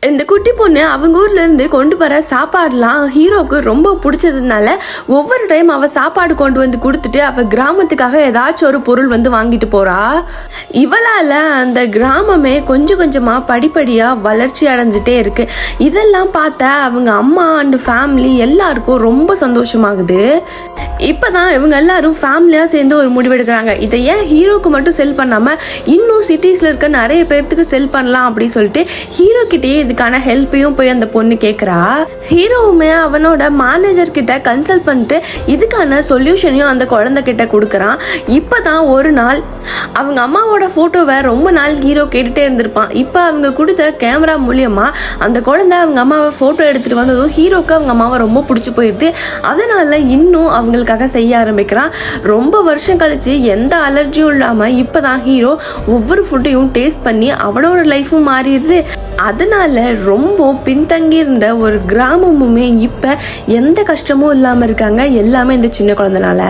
இந்த குட்டி பொண்ணு அவங்க ஊர்ல இருந்து கொண்டு வர சாப்பாடுலாம் ஹீரோக்கு ரொம்ப பிடிச்சதுனால ஒவ்வொரு டைம் அவ சாப்பாடு கொண்டு வந்து கொடுத்துட்டு அவ கிராமத்துக்காக ஏதாச்சும் ஒரு பொருள் வந்து வாங்கிட்டு போறா. இவளால அந்த கிராமமே கொஞ்சம் கொஞ்சமா படிப்படியா வளர்ச்சி அடைஞ்சிட்டே இருக்கு. இதெல்லாம் பார்த்தா அவங்க அம்மா அண்ட் ஃபேமிலி எல்லாருக்கும் ரொம்ப சந்தோஷமாகுது. இப்பதான் இவங்க எல்லாரும் ஃபேமிலியா சேர்ந்து ஒரு முடிவெடுக்கிறாங்க. இதை ஏன் ஹீரோக்கு மட்டும் செல் பண்ணாம இன்னும் சிட்டிஸ்ல இருக்க நிறைய பேர்த்துக்கு செல் பண்ணலாம் அப்படின்னு சொல்லிட்டு ஹீரோ கிட்டயே இதுக்கான ஹெல்ப்பையும் போய் அந்த பொண்ணு கேட்குறா. ஹீரோவுமே அவனோட மேனேஜர் கிட்ட கன்சல்ட் பண்ணிட்டு இதுக்கான சொல்யூஷனையும் அந்த குழந்தை கிட்ட கொடுக்குறான். இப்போதான் ஒரு நாள் அவங்க அம்மாவோட ஃபோட்டோவை ரொம்ப நாள் ஹீரோ கேட்டுட்டே இருந்திருப்பான். இப்போ அவங்க கொடுத்த கேமரா மூலியமா அந்த குழந்தை அவங்க அம்மாவை ஃபோட்டோ எடுத்துட்டு வந்ததும் ஹீரோக்கு அவங்க அம்மாவை ரொம்ப பிடிச்சி போயிடுது. அதனால இன்னும் அவங்களுக்காக செய்ய ஆரம்பிக்கிறான். ரொம்ப வருஷம் கழிச்சு எந்த அலர்ஜியும் இல்லாமல் இப்போதான் ஹீரோ ஒவ்வொரு ஃபுட்டையும் டேஸ்ட் பண்ணி அவனோட லைஃபும் மாறிடுது. அதனால ரொம்ப பின்தங்கி இருந்த ஒரு கிராமமுமே இப்ப எந்த கஷ்டமும் இல்லாம இருக்காங்க. எல்லாமே இந்த சின்ன குழந்தைனால.